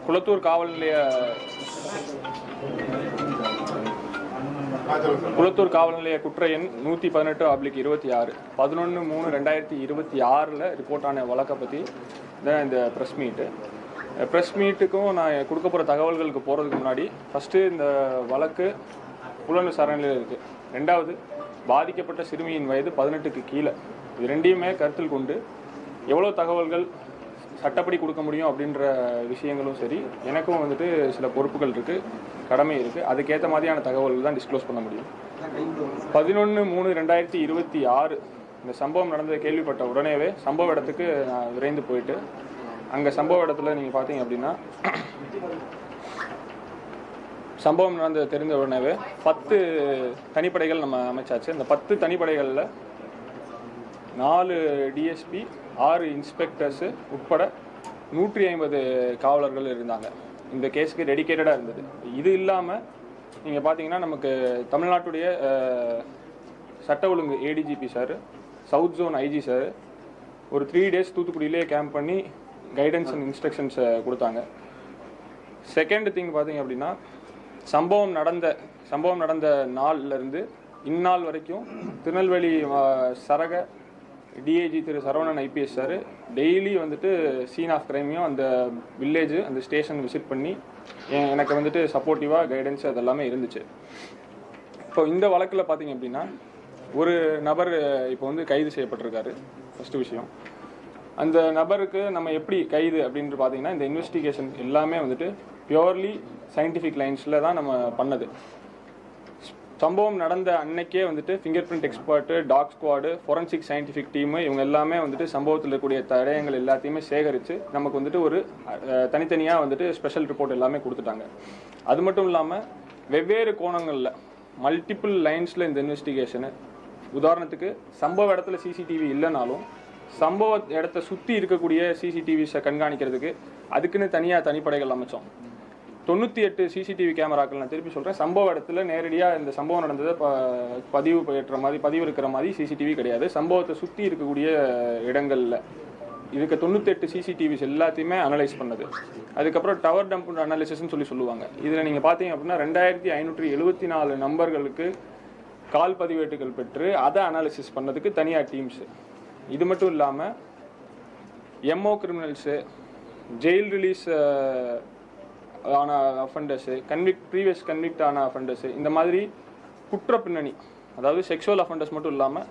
குளத்தூர் காவல் நிலைய குற்ற எண் 118/26 11/3/2026 ரிப்போர்ட் ஆன வழக்கை பற்றி தான் இந்த ப்ரெஸ் மீட்டுக்கும் நான் கொடுக்க போகிற தகவல்களுக்கு போகிறதுக்கு முன்னாடி ஃபஸ்ட்டு இந்த வழக்கு புலன் விசாரணையில் இருக்குது. ரெண்டாவது, பாதிக்கப்பட்ட சிறுமியின் வயது 18க்கு கீழே. இது ரெண்டையுமே கருத்தில் கொண்டு எவ்வளோ தகவல்கள் சட்டப்படி கொடுக்க முடியும் அப்படின்ற விஷயங்களும் சரி, எனக்கும் வந்துட்டு சில பொறுப்புகள் இருக்குது, கடமை இருக்குது. அதுக்கேற்ற மாதிரியான தகவல்கள் தான் டிஸ்க்ளோஸ் பண்ண முடியும். 11/3/2026 இந்த சம்பவம் நடந்ததை கேள்விப்பட்ட உடனேவே சம்பவ இடத்துக்கு நான் விரைந்து போயிட்டு, அங்கே சம்பவ இடத்துல நீங்கள் பார்த்தீங்க அப்படின்னா சம்பவம் நடந்தது தெரிந்த உடனேவே 10 தனிப்படைகள் நம்ம அமைச்சாச்சு. இந்த 10 தனிப்படைகளில் 4 டிஎஸ்பி, 6 இன்ஸ்பெக்டர்ஸு உட்பட 150 காவலர்கள் இருந்தாங்க. இந்த கேஸுக்கு டெடிக்கேட்டடாக இருந்தது. இது இல்லாமல் நீங்கள் பார்த்தீங்கன்னா நமக்கு தமிழ்நாட்டுடைய சட்ட ஒழுங்கு ADGP sir, south zone IG sir ஒரு 3 டேஸ் தூத்துக்குடியிலே கேம்ப் பண்ணி கைடன்ஸ் அண்ட் இன்ஸ்ட்ரக்ஷன்ஸை கொடுத்தாங்க. செகண்ட் திங் பார்த்தீங்க அப்படின்னா, சம்பவம் நடந்த நாள்லேருந்து இந்நாள் வரைக்கும் திருநெல்வேலி சரக டிஐஜி திரு சரவணன் ஐபிஎஸ் சார் டெய்லி வந்துட்டு சீன் ஆஃப் கிரைமையும் அந்த வில்லேஜ் அந்த ஸ்டேஷன் விசிட் பண்ணி எனக்கு வந்துட்டு சப்போர்ட்டிவாக கைடன்ஸ் அதெல்லாமே இருந்துச்சு. இப்போ இந்த வழக்கில் பார்த்தீங்க அப்படின்னா ஒரு நபர் இப்போ வந்து கைது செய்யப்பட்டிருக்காரு. ஃபஸ்ட்டு விஷயம், அந்த நபருக்கு நம்ம எப்படி கைது அப்படின்னு பார்த்தீங்கன்னா, இந்த இன்வெஸ்டிகேஷன் எல்லாமே வந்துட்டு பியூர்லி சயின்டிஃபிக் லைன்ஸில் தான் நம்ம பண்ணது. சம்பவம் நடந்த அன்னைக்கே வந்துட்டு finger print expert, dog squad, forensic scientific team இவங்க எல்லாமே வந்துட்டு சம்பவத்தில் இருக்கக்கூடிய தடயங்கள் எல்லாத்தையுமே சேகரித்து நமக்கு வந்துட்டு ஒரு தனித்தனியாக வந்துட்டு ஸ்பெஷல் ரிப்போர்ட் எல்லாமே கொடுத்துட்டாங்க. அது மட்டும் இல்லாமல் வெவ்வேறு கோணங்களில் மல்டிபிள் லைன்ஸில் இந்த இன்வெஸ்டிகேஷனு, உதாரணத்துக்கு சம்பவ இடத்துல சிசிடிவி இல்லைனாலும் சம்பவ இடத்த சுற்றி இருக்கக்கூடிய சிசிடிவிஸை கண்காணிக்கிறதுக்கு அதுக்குன்னு தனியாக தனிப்படைகள் அமைச்சோம். 98 சிசிடிவி கேமராக்கள், நான் திருப்பி சொல்கிறேன், சம்பவ இடத்துல நேரடியாக இந்த சம்பவம் நடந்ததை பதிவு இருக்கிற மாதிரி சிசிடிவி கிடையாது. சம்பவத்தை சுற்றி இருக்கக்கூடிய இடங்களில் இதுக்கு 98 சிசிடிவிஸ் எல்லாத்தையுமே அனலைஸ் பண்ணது. அதுக்கப்புறம் டவர் டம்ப் அனாலிசிஸ்ன்னு சொல்லுவாங்க. இதில் நீங்கள் பார்த்தீங்க அப்படின்னா 2574 நம்பர்களுக்கு கால் பதிவேட்டுகள் பெற்று அதை அனாலிசிஸ் பண்ணதுக்கு தனியாக டீம்ஸு. இது மட்டும் இல்லாமல் எம்ஓ கிரிமினல்ஸு, ஜெயில் ரிலீஸ் ஆன அஃபண்டர்ஸு, ப்ரீவியஸ் கன்விக்ட் ஆன அஃபண்டர்ஸு, இந்த மாதிரி குற்ற பின்னணி, அதாவது செக்ஷுவல் அஃபண்டர்ஸ் மட்டும் இல்லாமல்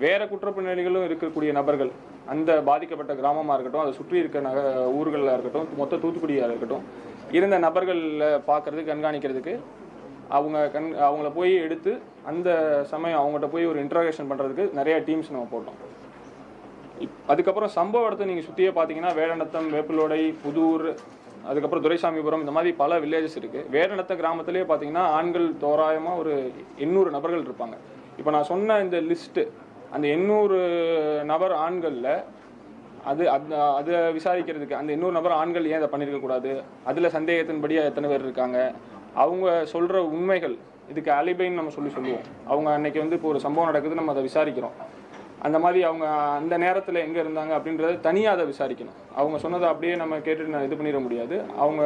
வேறு குற்ற பின்னணிகளும் இருக்கக்கூடிய நபர்கள், அந்த பாதிக்கப்பட்ட கிராமமாக இருக்கட்டும், அதை சுற்றி இருக்க ஊர்களில் இருக்கட்டும், மொத்த தூத்துக்குடியாக இருக்கட்டும், இருந்த நபர்களில் பார்க்குறதுக்கு, கண்காணிக்கிறதுக்கு அவங்கள போய் எடுத்து அந்த சமயம் அவங்கள்ட்ட போய் ஒரு இன்ட்ராகேஷன் பண்ணுறதுக்கு நிறைய டீம்ஸ் நம்ம போட்டோம். அதுக்கப்புறம் சம்பவ இடத்தை நீங்கள் சுற்றியே பார்த்தீங்கன்னா வேடநத்தம், வேப்பிலோடை, புதூர், அதுக்கப்புறம் துரைசாமிபுரம், இந்த மாதிரி பல வில்லேஜஸ் இருக்குது. வேடநத்த கிராமத்திலே பார்த்தீங்கன்னா ஆண்கள் தோராயமாக ஒரு 800 நபர்கள் இருப்பாங்க. இப்போ நான் சொன்ன இந்த லிஸ்ட்டு, அந்த 800 நபர் ஆண்களில் அதை விசாரிக்கிறதுக்கு அந்த 800 நபர் ஆண்கள் ஏன் அதை பண்ணியிருக்கக்கூடாது, அதில் சந்தேகத்தின்படியாக எத்தனை பேர் இருக்காங்க, அவங்க சொல்கிற உண்மைகள், இதுக்கு அலிபைன்னு நம்ம சொல்லுவோம். அவங்க அன்னைக்கு வந்து இப்போ ஒரு சம்பவம் நடக்குது, நம்ம அதை விசாரிக்கிறோம், அந்த மாதிரி அவங்க அந்த நேரத்தில் எங்கே இருந்தாங்க அப்படின்றத தனியாக அதை விசாரிக்கணும். அவங்க சொன்னதை அப்படியே நம்ம கேட்டுட்டு நான் இது பண்ணிட முடியாது. அவங்க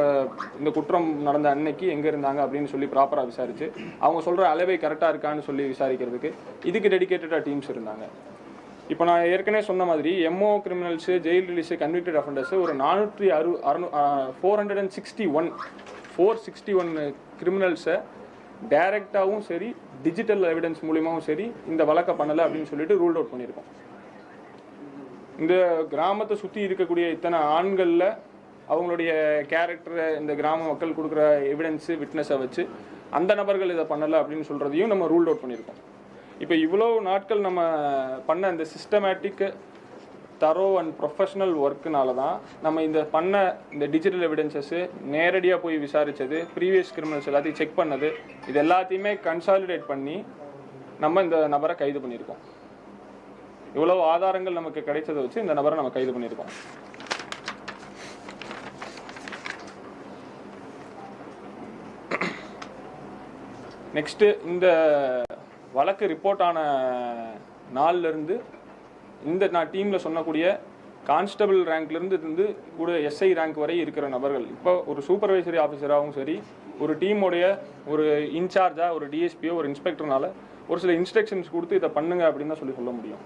இந்த குற்றம் நடந்த அன்னைக்கு எங்கே இருந்தாங்க அப்படின்னு சொல்லி ப்ராப்பராக விசாரித்து அவங்க சொல்கிற அளவை கரெக்டாக இருக்கான்னு சொல்லி விசாரிக்கிறதுக்கு இதுக்கு டெடிக்கேட்டடாக டீம்ஸ் இருந்தாங்க. இப்போ நான் ஏற்கனவே சொன்ன மாதிரி MO criminals, jail release, convicted offenders ஒரு 461 கிரிமினல்ஸை டைரெக்டாகவும் சரி, டிஜிட்டல் எவிடன்ஸ் மூலியமாகவும் சரி இந்த வழக்கை பண்ணலை அப்படின்னு சொல்லிட்டு ரூல் அவுட் பண்ணியிருக்கோம். இந்த கிராமத்தை சுற்றி இருக்கக்கூடிய இத்தனை ஆண்களில் அவங்களுடைய கேரக்டரை இந்த கிராம மக்கள் கொடுக்குற எவிடன்ஸு, விட்னஸை வச்சு அந்த நபர்கள் இதை பண்ணலை அப்படின்னு சொல்கிறதையும் நம்ம ரூல் அவுட் பண்ணியிருக்கோம். இப்போ இவ்வளோ நாட்கள் நம்ம பண்ண இந்த சிஸ்டமேட்டிக், தரோ அண்ட் ப்ரொஃபஷனல் ஒர்க்குனால தான் நம்ம இந்த டிஜிட்டல் எவிடன்சஸ்ஸு நேரடியாக போய் விசாரித்தது, ப்ரீவியஸ் கிரிமினல்ஸ் எல்லாத்தையும் செக் பண்ணது, இது எல்லாத்தையுமே கன்சாலிடேட் பண்ணி நம்ம இந்த நபரை கைது பண்ணியிருக்கோம். இவ்வளோ ஆதாரங்கள் நமக்கு கிடைச்சதை வச்சு இந்த நபரை நம்ம கைது பண்ணியிருக்கோம். நெக்ஸ்ட்டு, இந்த வழக்கு ரிப்போர்ட் ஆன நாள்லேருந்து நான் டீமில் சொன்னக்கூடிய கான்ஸ்டபிள் ரேங்க்லேருந்து கூட எஸ்ஐ ரேங்க் வரை இருக்கிற நபர்கள் இப்போ ஒரு சூப்பர்வைசரி ஆஃபீஸராகவும் சரி, ஒரு டீமோடைய ஒரு இன்சார்ஜாக ஒரு டிஎஸ்பியோ ஒரு இன்ஸ்பெக்டர்னால ஒரு சில இன்ஸ்ட்ரக்ஷன்ஸ் கொடுத்து இதை பண்ணுங்க அப்படின்னு தான் சொல்ல முடியும்.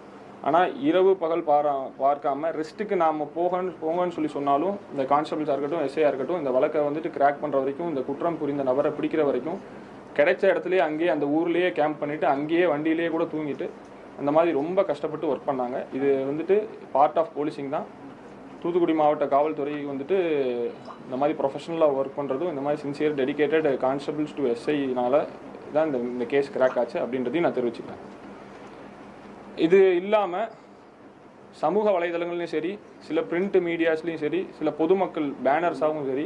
ஆனால் இரவு பகல் பார்க்காம ரெஸ்ட்டுக்கு நாம் போங்கன்னு சொன்னாலும் இந்த கான்ஸ்டபிள்ஸாக இருக்கட்டும் எஸ்ஐயாக இருக்கட்டும் இந்த வழக்கை வந்துட்டு கிராக் பண்ணுற வரைக்கும், இந்த குற்றம் புரிந்த நபரை பிடிக்கிற வரைக்கும் கிடைச்ச இடத்துலையே அங்கேயே அந்த ஊர்லேயே கேம்ப் பண்ணிவிட்டு அங்கேயே வண்டியிலேயே கூட தூங்கிட்டு அந்த மாதிரி ரொம்ப கஷ்டப்பட்டு ஒர்க் பண்ணாங்க. இது வந்துட்டு பார்ட் ஆஃப் போலீசிங் தான். தூத்துக்குடி மாவட்ட காவல்துறை வந்துட்டு இந்த மாதிரி ப்ரொஃபஷனலாக ஒர்க் பண்ணுறதும் இந்த மாதிரி சின்சியர் டெடிகேட்டட் கான்ஸ்டபிள்ஸ் டு எஸ்ஐனால தான் இந்த கேஸ் கிராக் ஆச்சு அப்படின்றதையும் நான் தெரிவிச்சுக்கிறேன். இது இல்லாமல் சமூக வலைதளங்கள்லையும் சரி, சில பிரிண்ட் மீடியாஸ்லையும் சரி, சில பொதுமக்கள் பேனர்ஸாகவும் சரி,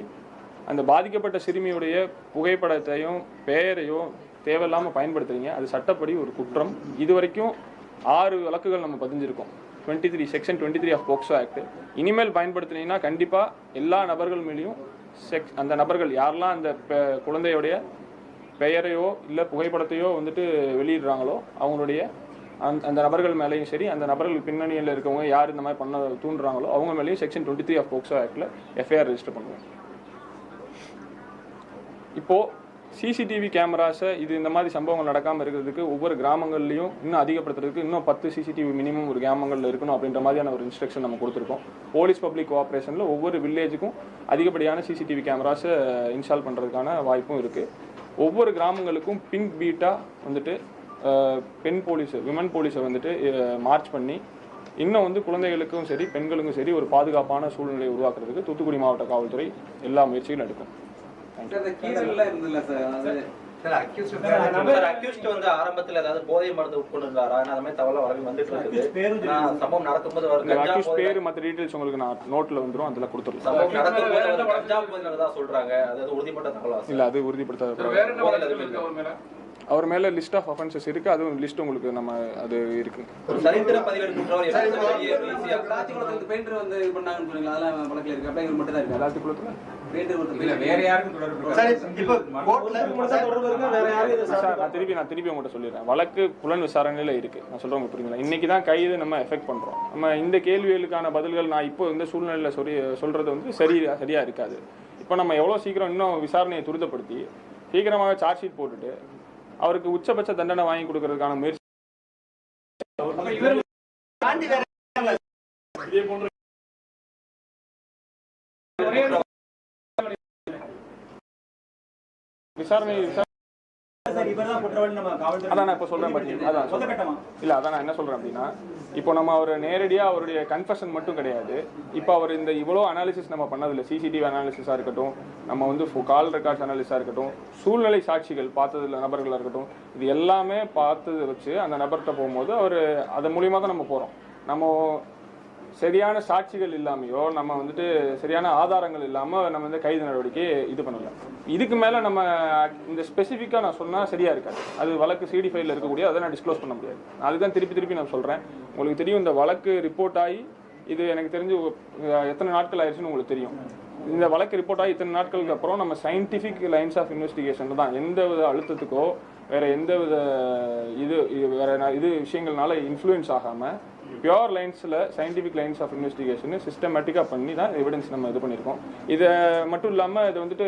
அந்த பாதிக்கப்பட்ட சிறுமியுடைய புகைப்படத்தையும் பெயரையும் தேவையில்லாமல் பயன்படுத்துறீங்க. அது சட்டப்படி ஒரு குற்றம். இது வரைக்கும் 6 வழக்குகள் நம்ம பதிஞ்சிருக்கோம். 23 செக்ஷன் 23 ஆஃப் போக்சோ ஆக்ட். இனிமேல் பயன்படுத்தினீங்கன்னா கண்டிப்பாக எல்லா நபர்கள் மேலேயும் அந்த நபர்கள் யாரெல்லாம் அந்த குழந்தையுடைய பெயரையோ இல்லை புகைப்படத்தையோ வந்துட்டு வெளியிடுறாங்களோ அவங்களுடைய அந்த நபர்கள் மேலேயும் சரி, அந்த நபர்கள் பின்னணியில் இருக்கவங்க யார் இந்த மாதிரி பண்ண தூண்டுறாங்களோ அவங்க மேலேயும் செக்ஷன் 23 ஆஃப் போக்சோ ஆக்டில் எஃப்ஐஆர் ரெஜிஸ்டர் பண்ணுவோம். இப்போது சிசிடிவி கேமராஸை இந்த மாதிரி சம்பவங்கள் நடக்காமல் இருக்கிறதுக்கு ஒவ்வொரு கிராமங்கள்லையும் இன்னும் அதிகப்படுத்துறதுக்கு இன்னும் 10 சிசிடிவி மினிமம் ஒரு கிராமங்களில் இருக்கணும் அப்படின்ற மாதிரியான ஒரு இன்ஸ்ட்ரக்ஷன் நம்ம கொடுத்துருக்கோம். போலீஸ் பப்ளிக் கோஆப்ரேஷனில் ஒவ்வொரு வில்லேஜுக்கும் அதிகப்படியான சிசிடிவி கேமராஸை இன்ஸ்டால் பண்ணுறதுக்கான வாய்ப்பும் இருக்குது. ஒவ்வொரு கிராமங்களுக்கும் பிங்க் பீட்டாக வந்துட்டு விமன் போலீஸை வந்துட்டு மார்ச் பண்ணி இன்னும் குழந்தைகளுக்கும் சரி பெண்களுக்கும் சரி ஒரு பாதுகாப்பான சூழ்நிலையை உருவாக்குறதுக்கு தூத்துக்குடி மாவட்ட காவல்துறை எல்லா முயற்சிகளும் எடுக்கும். ஆரம்பத்தில் ஏதாவது போதை மருந்து உட்கொண்டிருந்தாரா அந்த மாதிரி தகவல் வரைக்கும் வந்துட்டு இருக்குது. சம்பவம் நடக்கும்போது பேரு மற்ற டீடைல்ஸ் உங்களுக்கு நான் நோட்ல வந்துரும், அதுல கொடுத்துடலாம். சம்பவம் நடக்கும்போது கஞ்சா போதையில சொல்றாங்க. அது உறுதிப்பட்ட தகவல் இல்ல, அது உறுதிப்படுத்தாத. அவர் மேல லிஸ்ட் ஆஃப் அஃபென்சஸ் இருக்கு. அதுவும் லிஸ்ட் உங்களுக்கு நம்ம அது இருக்கு. சரித்திர பதிவேடு குற்றவாளி பெயிண்டர் வந்து இது பண்ணாங்கன்னு சொன்னீங்க, அதெல்லாம் வழக்குல இருக்கு. அப்படியே மட்டும் தான் இருக்கு எல்லாத்துக்குள்ள வேற யாருக்கும் தொடர்பு நான் திருப்பி உங்கள்கிட்ட சொல்லிடுறேன். வழக்கு புலன் விசாரணையில இருக்கு. நான் சொல்றேன் புரியுங்களா? இன்னைக்கு தான் கைது நம்ம எஃபெக்ட் பண்றோம். நம்ம இந்த கேள்விகளுக்கான பதில்கள் நான் இப்போ இந்த சூழ்நிலையில சொல்றது சரியா இருக்காது. இப்போ நம்ம எவ்வளவு சீக்கிரம் இன்னும் விசாரணையை துரிதப்படுத்தி சீக்கிரமாக சார்ஜ் ஷீட் போட்டுட்டு அவருக்கு உச்சபட்ச தண்டனை வாங்கி கொடுக்கறதுக்கான முயற்சி விசாரணை அதான் நான் இப்போ சொல்றேன் பாத்தீங்கன்னா. அதான் நான் என்ன சொல்றேன் அப்படின்னா, இப்போ நம்ம அவர் நேரடியாக அவருடைய கன்ஃபெஷன் மட்டும் கிடையாது. இப்போ அவர் இந்த இவ்வளோ அனாலிசிஸ் நம்ம பண்ணதில்லை. சிசிடிவி அனாலிசிஸாக இருக்கட்டும், நம்ம கால் ரெக்கார்ட்ஸ் அனாலிஸாக இருக்கட்டும், சூழ்நிலை சாட்சிகள் பார்த்ததில்ல நபர்களாக இருக்கட்டும், இது எல்லாமே பார்த்ததை வச்சு அந்த நபர்கிட்ட போகும்போது அவர் அது மூலியமாக தான் நம்ம போகிறோம். நம்ம சரியான சாட்சிகள் இல்லாமையோ நம்ம சரியான ஆதாரங்கள் இல்லாமல் நம்ம கைது நடவடிக்கை இது பண்ணல. இதுக்கு மேலே நம்ம இந்த ஸ்பெசிஃபிக்காக நான் சொன்னால் சரியாக இருக்காது. அது வழக்கு சிடி ஃபைலில் இருக்கக்கூடிய அதை நான் டிஸ்க்ளோஸ் பண்ண முடியாது. அதுதான் திருப்பி நான் சொல்கிறேன். உங்களுக்கு தெரியும், இந்த வழக்கு ரிப்போர்ட் ஆகி இது எனக்கு தெரிஞ்சு எத்தனை நாட்கள் ஆயிடுச்சுன்னு உங்களுக்கு தெரியும். இந்த வழக்கு ரிப்போர்ட் ஆகி இத்தனை நாட்களுக்கு அப்புறம் நம்ம சயின்டிஃபிக் லைன்ஸ் ஆஃப் இன்வெஸ்டிகேஷன் தான். எந்த வித அழுத்தத்துக்கோ வேறு எந்த வித இது விஷயங்கள்னால இன்ஃப்ளூயன்ஸ் ஆகாமல் பியோர் லைன்ஸில் சயின்டிஃபிக் லைன்ஸ் ஆஃப் இன்வெஸ்டிகேஷன் சிஸ்டமேட்டிக்காக பண்ணி தான் எவிடன்ஸ் நம்ம இது பண்ணியிருக்கோம். இதை மட்டும் இல்லாமல் இது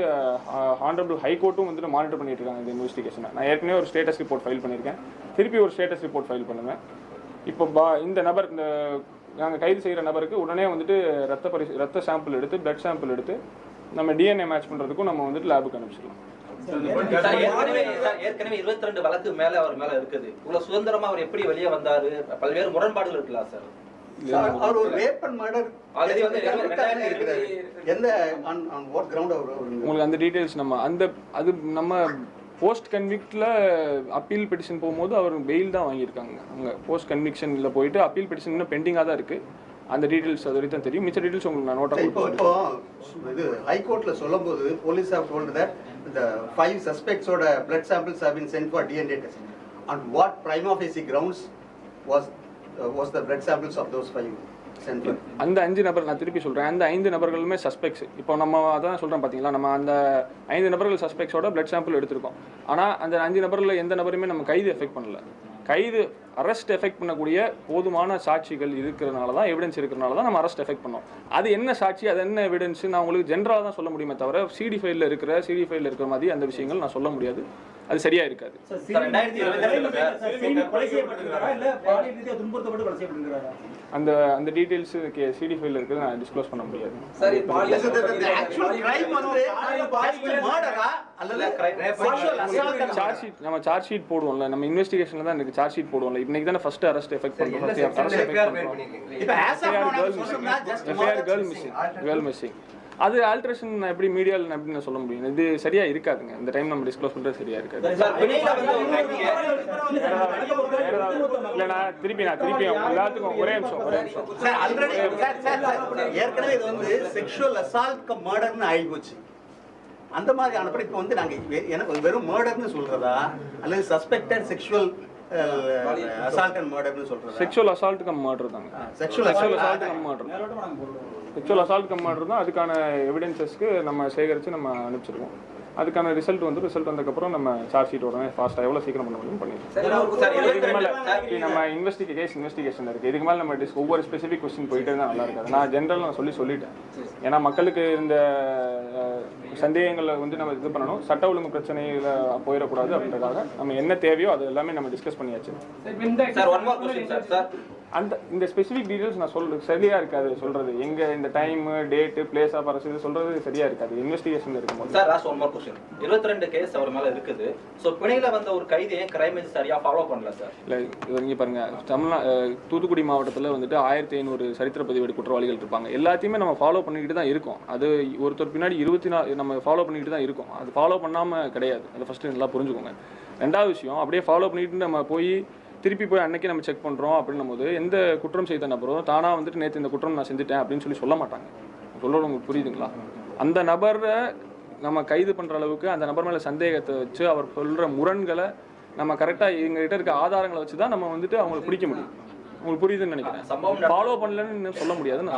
ஹானரபிள் ஹைகோர்ட்டும் மானிட்டர் பண்ணிட்டு இருக்காங்க இந்த இன்வெஸ்டிகேஷனை. நான் ஏற்கனவே ஒரு ஸ்டேட்டஸ் ரிப்போர்ட் ஃபைல் பண்ணியிருக்கேன். திருப்பி ஒரு ஸ்டேட்டஸ் ரிப்போர்ட் ஃபைல் பண்ணுவேன். இப்போ இந்த நபர் நாங்கள் கைது செய்கிற நபருக்கு உடனே ரத்த சாம்பிள் எடுத்து பிளட் சாம்பிள் எடுத்து நம்ம டிஎன்ஏ மேட்ச் பண்ணுறதுக்கும் நம்ம லேபுக்கு அனுப்பிச்சிடலாம். ஏற்கனவே 22 வழக்கு மேல அவர் மேல இருக்குது. இவ்வளவு சுதந்திரமா அவர் எப்படி வெளியே வந்தாரு? பல்வேறு முரண்பாடுகள் இருக்கலாம் சார். அவர் ஒரு ரேப் அண்ட் மர்டர் ஆல்ரெடி எந்த ஆன் வாட் கிரவுண்ட் உங்களுக்கு அந்த டீடைல்ஸ் நம்ம போஸ்ட் கன்விக்ட்ல அப்பீல் பெட்டிஷன் போகும்போது அவர் பெயில் தான் வாங்கியிருக்காங்க. அங்கே போஸ்ட் கன்விக்ஷன்ல போயிட்டு அப்பீல் பெட்டிஷன் இன்னும் பெண்டிங்காக தான் இருக்கு. அந்த டீடைல்ஸ் அது வரைக்கும் தெரியும். மிச்ச டீடைல்ஸ் உங்களுக்கு நான் நோட் பண்ணுறேன். இப்போ இது ஹைகோர்ட்ல சொல்லும்போது police have told that the 5 suspects oda blood samples have been sent for DNA test. On what prima facie grounds was the blood samples of those 5 sent for? அந்த 5 நபர் நான் திருப்பி சொல்றேன். அந்த 5 நபர்களுமே சஸ்பெக்ட்ஸ். இப்போ நம்ம அதான் சொல்றோம் பாத்தீங்களா, நம்ம அந்த 5 நபர்கள் சஸ்பெக்ட்ஸோட blood sample எடுத்திருக்கோம். ஆனா அந்த 5 நபர்ல எந்த நபருமே நம்ம கைது எஃபெக்ட் பண்ணல. கைது அரெஸ்ட் எஃபெக்ட் பண்ணக்கூடிய போதுமான சாட்சிகள் இருக்கிறனால தான், எவிடன்ஸ் இருக்கிறனால தான் நம்ம அரெஸ்ட் எஃபெக்ட் பண்ணோம். அது என்ன சாட்சி, அது என்ன எவிடன்ஸ் நான் உங்களுக்கு ஜென்ரலாக தான் சொல்ல முடியுமே தவிர சிடி ஃபைலில் இருக்கிற மாதிரி அந்த விஷயங்கள் நான் சொல்ல முடியாது. அது சரியா இருக்காது. அந்த அந்த டீடைல்ஸ் சிடி ஃபைலில் இருக்கிறது நான் டிஸ்க்ளோஸ் பண்ண முடியாது. சரி, சார்ஜ் ஷீட் நம்ம சார்ஜ் ஷீட் போடுவோம்ல, நம்ம இன்வெஸ்டிகேஷன்ல தான் எனக்கு சார்ஜ் ஷீட் போடுவோம்ல. இன்னைக்கு தானே ஃபர்ஸ்ட் அரெஸ்ட் எஃபெக்ட் பண்றோம். கேர்ள் மிஸ்ஸிங் அது ஆல்ட்ரேஷன் எப்படி மீடியாவில் எப்படி நான் சொல்ல முடியும்? இது சரியா இருக்காதுங்க. இந்த டைம் நம்ம டிஸ்க்ளோஸ் பண்றது சரியா இருக்காது. இல்ல நான் திருப்பி எல்லாத்துக்கும் ஒரே நிமிஷம் ஏற்கனவே இது வந்து செக்ஷுவல் அசால்ட் மர்டர்னு ஆகி போச்சு. அந்த மாதிரி அனுப்பி இப்போ வந்து நாங்க எனக்கு வெறும் மர்டர்னு சொல்றதா அல்லது சஸ்பெக்டட் செக்ஷுவல் அசால்ட் அண்ட் மர்டர்னு சொல்றதா? செக்ஷுவல் அசால்ட் கம் மர்டர் தாங்க. செக்ஷுவல் அசால்ட் கம் மர்டர் தான். அதுக்கான எவிடன்சஸ்க்கு நம்ம சேகரித்து நம்ம அனுப்பிச்சிருக்கோம். அதுக்கான ரிசல்ட் வந்ததுக்கப்புறம் நம்ம சார்ஜ் ஷீட் உடனே ஃபாஸ்ட்டாக எவ்வளோ சீக்கிரம் பண்ண முடியும் பண்ணிடுவோம். இதுக்கு மேலே நம்ம இன்வெஸ்டிகேஷன் இருக்குது. இதுக்கு மேலே நம்ம ஒவ்வொரு ஸ்பெசிஃபிக் கொஸ்டின் போயிட்டே தான் நல்லா இருக்காது. நான் ஜென்ரல் நான் சொல்லிட்டேன். ஏன்னா மக்களுக்கு இந்த சந்தேகங்களை வந்து நம்ம இது பண்ணணும். சட்ட ஒழுங்கு பிரச்சனையில் போயிடக்கூடாது அப்படின்றதுக்காக நம்ம என்ன தேவையோ அது எல்லாமே நம்ம டிஸ்கஸ் பண்ணியாச்சு. அந்த இந்த ஸ்பெசிஃபிக் டீடைல்ஸ் நான் சொல்றது சரியா இருக்காது. சொல்றது எங்க இந்த time date place of arrest இது சொல்றது சரியா இருக்காது. இன்வெஸ்டிகேஷன் இருக்கும்போது sir last one more question 22 case அவர் மேல இருக்குது. சோ பிணையில வந்த ஒரு கைதி ஏன் கிரைம் சரியா ஃபாலோ பண்ணல சார்? இல்ல இங்க பாருங்க, தூத்துக்குடி மாவட்டத்தில் வந்துட்டு 1500 சரித்திர பதிவேடு குற்றவாளிகள் இருப்பாங்க. எல்லாத்தையுமே நம்ம ஃபாலோ பண்ணிக்கிட்டு தான் இருக்கோம். அது ஒருத்தர் பின்னாடி 24 நம்ம ஃபாலோ பண்ணிக்கிட்டு தான் இருக்கோம். அது ஃபாலோ பண்ணாம கிடையாது. அதை ஃபர்ஸ்ட் நல்லா புரிஞ்சுக்கோங்க. ரெண்டாவது விஷயம், அப்படியே ஃபாலோ பண்ணிட்டு நம்ம திருப்பி போய் அன்னைக்கு நம்ம செக் பண்ணுறோம் அப்படின்னும் போது எந்த குற்றம் செய்த நபரும் தானாக வந்துட்டு நேற்று இந்த குற்றம் நான் செஞ்சுட்டேன் அப்படின்னு சொல்ல மாட்டாங்க. சொல்கிறது உங்களுக்கு புரியுதுங்களா? அந்த நபரை நம்ம கைது பண்ணுற அளவுக்கு அந்த நபர் மேலே சந்தேகத்தை வச்சு அவர் சொல்கிற முரண்களை நம்ம கரெக்டாக எங்ககிட்ட இருக்க ஆதாரங்களை வச்சு தான் நம்ம வந்துட்டு அவங்களை பிடிக்க முடியும். உங்களுக்கு புரியுதுன்னு நினைக்கிறேன். ஃபாலோ பண்ணலன்னு சொல்ல முடியாதுன்னு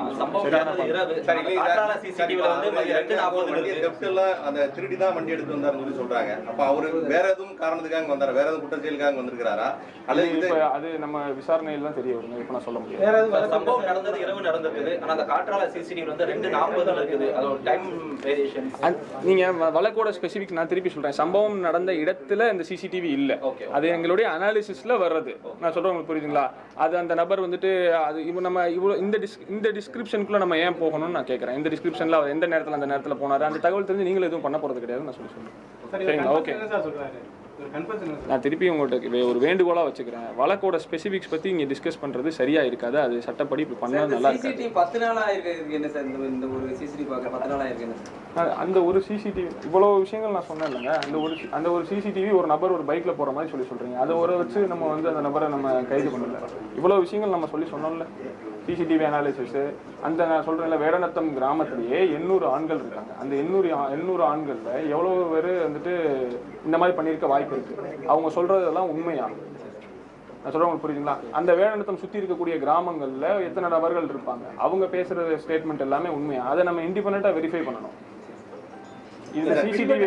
அந்த திருடி தான் வண்டி எடுத்து வந்தாருன்னு சொல்லி சொல்றாங்க. அப்ப அவரு வேற எதுவும் காரணத்துக்காக வந்தாரு, வேற எதுவும் குற்றச்செயலுக்காக வந்திருக்கிறாரா அல்லது அது நம்ம விசாரணையில தான் தெரிய வருங்க. இப்ப நான் சொல்ல முடியாது. சம்பவம் நடந்தது இரவு நடந்திருக்குது. ஆனா அந்த காற்றால சிசிடிவி வந்து 2:40 இருக்குது. அதோட டைம் வேரியேஷன் நீங்க வழக்கோட ஸ்பெசிபிக் நான் திருப்பி சொல்றேன். சம்பவம் நடந்த இடத்துல இந்த சிசிடிவி இல்ல. அது எங்களுடைய அனாலிசிஸ்ல வர்றது. நான் சொல்றேன் உங்களுக்கு புரியுதுங்களா? அது அந்த நபர் வந்துட்டு அது நம்ம இவ்வளோ இந்த டிஸ்கிரிப்ஷனுக்குள்ள நம்ம ஏன் போகணும்னு நான் கேட்குறேன். இந்த டிஸ்கிரிப்ஷன்ல அவர் எந்த நேரத்தில் அந்த நேரத்தில் போனார் அந்த தகவல் தெரிஞ்சு நீங்களும் எதுவும் பண்ண போகிறது கிடையாது நான் சொல்லுவேன். சரிங்களா? ஓகே, நான் திருப்பி உங்கள்கிட்ட ஒரு வேண்டுகோளாக வச்சுக்கிறேன். வழக்கோட ஸ்பெசிஃபிக்ஸ் பற்றி இங்கே டிஸ்கஸ் பண்ணுறது சரியாக இருக்காது. அது சட்டப்படி இப்படி பண்ணால் நல்லா இருக்கு. 10 நாளாக இருக்கு என்ன சார்? இந்த ஒரு சிசிடிவி பார்க்க 10 நாளாக இருக்கு என்ன சார்? அந்த ஒரு சிசிடிவி இவ்வளோ விஷயங்கள் நான் சொன்னேன் இல்லைங்க. அந்த ஒரு சிசிடிவி ஒரு நபர் ஒரு பைக்கில் போகிற மாதிரி சொல்கிறீங்க. அதை ஒரு வச்சு நம்ம வந்து அந்த நபரை நம்ம கைது பண்ணல. இவ்வளோ விஷயங்கள் நம்ம சொன்னோம்ல. சிசிடிவி அனாலிசிஸ் அந்த நான் சொல்கிறேன்ல, வேடநத்தம் கிராமத்திலேயே 800 ஆண்கள் இருக்காங்க. அந்த 800 ஆண்களில் எவ்வளோ பேர் வந்துட்டு இந்த மாதிரி பண்ணியிருக்க வாய்ப்பு இருக்குது. அவங்க சொல்கிறதெல்லாம் உண்மையா? நான் சொல்கிறேன் உங்களுக்கு புரியுதுங்களா? அந்த வேடநத்தம் சுற்றி இருக்கக்கூடிய கிராமங்களில் எத்தனை நபர்கள் இருப்பாங்க, அவங்க பேசுகிற ஸ்டேட்மெண்ட் எல்லாமே உண்மையா? அதை நம்ம இண்டிபெண்டண்டாக வெரிஃபை பண்ணணும். இந்த சிசிடிவி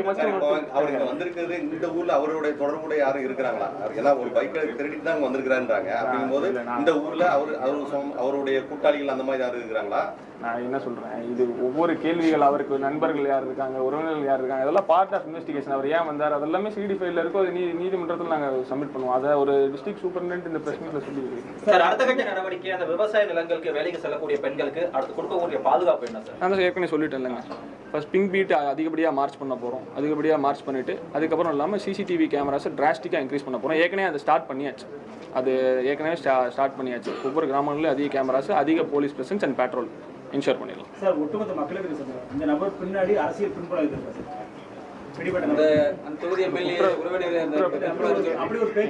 அவருக்கு வந்திருக்கிறது இந்த ஊர்ல அவருடைய தொடர்புடைய யாரும் இருக்கிறாங்களா? ஏன்னா ஒரு பைக்கை திருடிட்டு தான் வந்திருக்கிறான்றாங்க. அப்படிங்கும்போது இந்த ஊர்ல அவருடைய கூட்டாளிகள் அந்த மாதிரி யாரும் இருக்கிறாங்களா? நான் என்ன சொல்றேன், இது ஒவ்வொரு கேள்விகள், அவருக்கு நண்பர்கள் யார் இருக்காங்க, உறவினர்கள் யார் இருக்காங்க, இதெல்லாம் பார்ட் ஆஃப் இன்வெஸ்டிகேஷன். அவர் ஏன் வந்தார் அதெல்லாமே சிடி ஃபைல்ல இருக்கும். அது நீதிமன்றத்தில் நாங்கள் சப்மிட் பண்ணுவோம். அதை ஒரு டிஸ்ட்ரிக்ட் சூப்பரிண்டென்ட் இந்த பிரஸ் மீட்ல சொல்லி சார், அடுத்த கட்ட நடவடிக்கை அந்த விவசாய நிலங்களுக்கு வேலைக்கு செல்லக்கூடிய பெண்களுக்கு அடுத்து கொடுக்கக்கூடிய பாதுகாப்பு என்ன சார்? நான் ஏற்கனவே சொல்லிட்டேன் இல்லைங்க. ஃபர்ஸ்ட் பிங்க் பீட் அதிகப்படியாக மார்ச் பண்ண போகிறோம். அதிகப்படியாக மார்ச் பண்ணிட்டு அதுக்கப்புறம் இல்லாமல் சிசிடிவி கேமராஸை டிராஸ்டிக்காக இன்க்ரீஸ் பண்ண போகிறோம். ஏற்கனவே அதை ஸ்டார்ட் பண்ணியாச்சு. ஸ்டார்ட் பண்ணியாச்சு. ஒவ்வொரு கிராமங்களிலும் அதிக கேமராஸ், அதிக police presence and patrol ensure பண்ணிடலாம். சார், ஒட்டுமொத்த மக்களுக்கு இந்த நபர் பின்னாடி அரசியல் பின்புலம் இருக்கு சார்.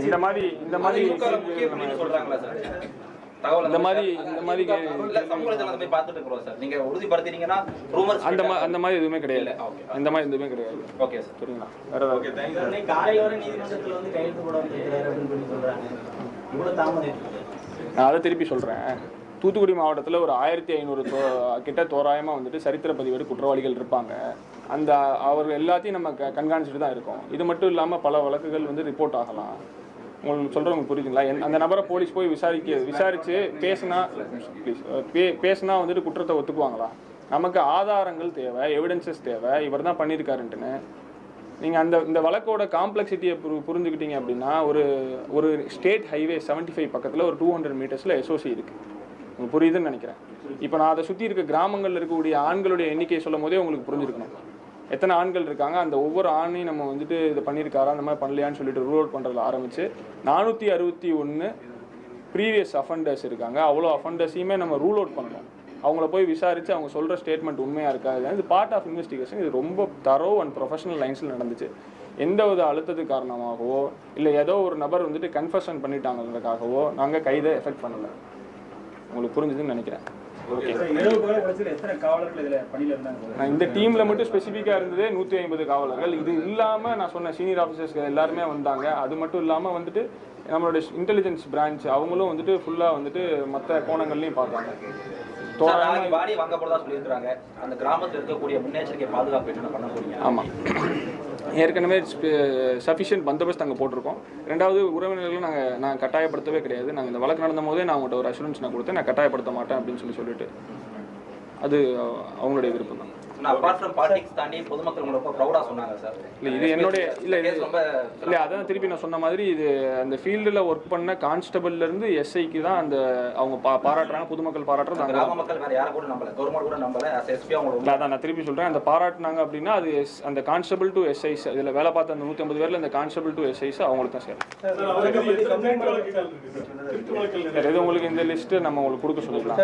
இந்த மாதிரி சொல்றாங்களா சார்? இந்த மாதிரி பார்த்துட்டு இருக்கிறோம் சார். நீங்க உறுதிப்படுத்தினீங்கன்னா அந்த மாதிரி எதுவுமே கிடையாது. இந்த மாதிரி எதுவுமே கிடையாது. ஓகே சார், சரிங்களா? வேற ஏதாவது காலையில வரை நீதிமன்றத்தில் வந்து கையெழுத்து போட அப்படின்னு சொல்றாங்க. இவ்வளவு தாமதம். நான் அதை திருப்பி சொல்றேன். தூத்துக்குடி மாவட்டத்தில் ஒரு 1500 கிட்ட தோராயமாக வந்துட்டு சரித்திர பதிவேடு குற்றவாளிகள் இருப்பாங்க. அந்த அவர்கள் எல்லாத்தையும் நம்ம கண்காணிச்சுட்டு தான் இருக்கோம். இது மட்டும் இல்லாமல் பல வழக்குகள் வந்து ரிப்போர்ட் ஆகலாம். உங்களுக்கு சொல்கிறவங்க புரியுதுங்களா? அந்த நபரை போலீஸ் போய் விசாரித்து பேசுனா வந்துட்டு குற்றத்தை ஒத்துக்குவாங்களா? நமக்கு ஆதாரங்கள் தேவை, எவிடன்சஸ் தேவை, இவர் தான் பண்ணியிருக்காருன்ட்டுன்னு. நீங்கள் இந்த வழக்கோட காம்ப்ளெக்சிட்டியை புரிஞ்சுக்கிட்டீங்க அப்படின்னா, ஒரு ஸ்டேட் ஹைவே 75 பக்கத்தில் ஒரு 200 மீட்டர்ஸில் எஸ்ஓசி இருக்குது. உங்களுக்கு புரியுதுன்னு நினைக்கிறேன். இப்போ நான் அதை சுற்றி இருக்க கிராமங்களில் இருக்கக்கூடிய ஆண்களுடைய எண்ணிக்கையை சொல்லும் போதே உங்களுக்கு புரிஞ்சிருக்கணும் எத்தனை ஆண்கள் இருக்காங்க. அந்த ஒவ்வொரு ஆணையும் நம்ம வந்துட்டு இதை பண்ணியிருக்காரா, அந்த மாதிரி பண்ணலையான்னு சொல்லிட்டு ரூல் அவுட் பண்ணுறதுல ஆரம்பித்து 461 ப்ரீவியஸ் அஃபண்டர்ஸ் இருக்காங்க. அவ்வளோ அஃபண்டர்ஸையுமே நம்ம ரூல் அவுட் பண்ணணும். அவங்கள போய் விசாரித்து அவங்க சொல்கிற ஸ்டேட்மெண்ட் உண்மையாக இருக்காது. இது பார்ட் ஆஃப் இன்வெஸ்டிகேஷன். இது ரொம்ப தரோ அண்ட் ப்ரொஃபஷனல் லைன்ஸில் நடந்துச்சு. எந்த வித அழுத்தத்துக்கு காரணமாகவோ இல்லை ஏதோ ஒரு நபர் வந்துட்டு கன்ஃபெஷன் பண்ணிட்டாங்கிறதுக்காகவோ நாங்கள் கைதை எஃபெக்ட் பண்ணலை. உங்களுக்கு புரிஞ்சுதுன்னு நினைக்கிறேன். ஓகே, நான் இந்த டீமில் மட்டும் ஸ்பெசிஃபிக்காக இருந்ததே 150 காவலர்கள். இது இல்லாமல் நான் சொன்ன சீனியர் ஆஃபீஸர்ஸ் எல்லாருமே வந்தாங்க. அது மட்டும் இல்லாமல் வந்துட்டு நம்மளோட இன்டெலிஜென்ஸ் பிரான்ச் அவங்களும் வந்துட்டு ஃபுல்லாக வந்துட்டு மற்ற கோணங்கள்லையும் பார்த்தாங்க. பாடி வாங்க போறதா சொல்லியிருக்காங்க. அந்த கிராமத்தில் இருக்கக்கூடிய முன்னெச்சரிக்கை பாதுகாப்பு என்ன பண்ண போறீங்க? ஆமாம், ஏற்கனவே சஃபிஷியன்ட் பந்தோபஸ்து அங்கே போட்டிருக்கோம். ரெண்டாவது உறவினர்களும் நான் கட்டாயப்படுத்தவே கிடையாது. நாங்கள் இந்த வழக்கு நடந்த போதே நான் அவங்கள்ட்ட ஒரு அஷூரன்ஸ் நான் கொடுத்தேன், நான் கட்டாயப்படுத்த மாட்டேன் அப்படின்னு சொல்லிட்டு அது அவங்களுடைய விருப்பம் தான். அபார்ட் ஃப்ரம் பாலிடிக்ஸ் தாண்டி பொதுமக்கள் ரொம்ப ப்ரௌடா சொன்னாங்க சார். இல்லை இது என்னுடைய இல்லை அதான் திருப்பி நான் சொன்ன மாதிரி இது அந்த ஃபீல்டில் ஒர்க் பண்ண கான்ஸ்டபிள்லேருந்து எஸ்ஐக்கு தான் அந்த அவங்க பாராட்டுறாங்க, பொதுமக்கள் பாராட்டுறது. கிராம மக்கள் வேற யாரை கூட நம்பல, கவர்மெண்ட் கூட நம்பல, எஸ்பி அவங்க. அதான் நான் திருப்பி சொல்கிறேன், அந்த பாராட்டினாங்க அப்படின்னா அது அந்த கான்ஸ்டபிள் டு எஸ்ஐஸ் இதில் வேலை பார்த்த அந்த 150 பேரில் இந்த கான்ஸ்டபிள் டு எஸ்ஐஸ் அவங்களுக்கு தான் சேரும். இது உங்களுக்கு இந்த லிஸ்ட்டு நம்ம உங்களுக்கு கொடுக்க சொல்லிக்கலாம்.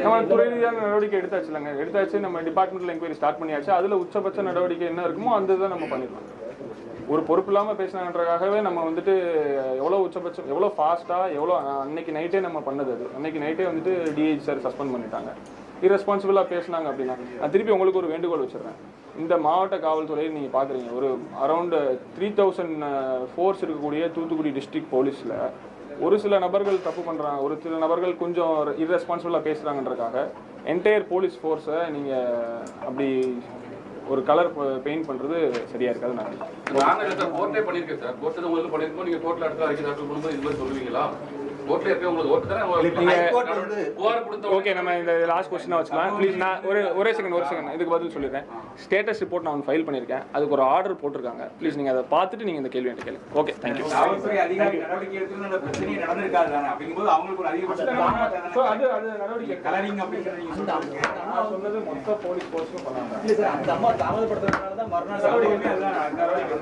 நம்ம துறை ரீதியான நடவடிக்கை எடுத்தாச்சு. நம்ம டிபார்ட்மெண்டல் என்கொயரி ஸ்டார்ட் பண்ணியாச்சு. அதில் உச்சபட்ச நடவடிக்கை என்ன இருக்குமோ அந்த இதை நம்ம பண்ணிடலாம். ஒரு பொறுப்பு இல்லாமல் பேசினாங்கன்றக்காகவே நம்ம வந்துட்டு எவ்வளோ உச்சபட்சம் எவ்வளோ ஃபாஸ்ட்டாக எவ்வளோ அன்னைக்கு நைட்டே நம்ம பண்ணது. அது அன்னைக்கு நைட்டே வந்துட்டு டிஐஜி சார் சஸ்பெண்ட் பண்ணிட்டாங்க. இரஸ்பான்சிபிளாக பேசினாங்க அப்படின்னா நான் திருப்பி உங்களுக்கு ஒரு வேண்டுகோள் வச்சிடுறேன். இந்த மாவட்ட காவல்துறையில் நீங்கள் பார்க்குறீங்க, ஒரு அரௌண்ட் 3000 ஃபோர்ஸ் இருக்கக்கூடிய தூத்துக்குடி டிஸ்ட்ரிக்ட் போலீஸில் ஒரு சில நபர்கள் தப்பு பண்ணுறாங்க, ஒரு சில நபர்கள் கொஞ்சம் இரஸ்பான்சிபிளாக பேசுகிறாங்கன்றக்காக என்டையர் போலீஸ் ஃபோர்ஸை நீங்கள் அப்படி ஒரு கலர் பெயிண்ட் பண்ணுறது சரியாக இருக்காது. நாங்கள் கோர்ட்டே பண்ணியிருக்கேன் சார். கோர்ட்டு தான் உங்களுக்கு பண்ணியிருக்கோம். நீங்கள் கோர்ட்டில் அடுத்த வரைக்கும் தாக்கல் பண்ணும்போது இது மாதிரி சொல்லுவீங்களா? கோர்ட்டில் இருக்க உங்களுக்கு ஓட்டு தானே. ஓகே, நம்ம இந்த லாஸ்ட் கொஸ்டினாக வச்சுக்கலாம் ப்ளீஸ். நான் ஒரே செகண்ட் இதுக்கு பதில் சொல்லிடுறேன். ஸ்டேட்டஸ் ரிப்போர்ட் நான் ஃபைல் பண்ணியிருக்கேன், அதுக்கு ஒரு ஆர்டர் போட்டிருக்காங்க. ப்ளீஸ் நீங்கள் அதை பார்த்துட்டு நீங்கள் இந்த கேள்வி கேளுங்க. Okay, thank you. சொன்னது மொத்த போலீஸ் ஃபோர்ஸும் பண்ணாங்க. தாமதப்படுத்துறதுனால தான் மறுநாள் நடவடிக்கை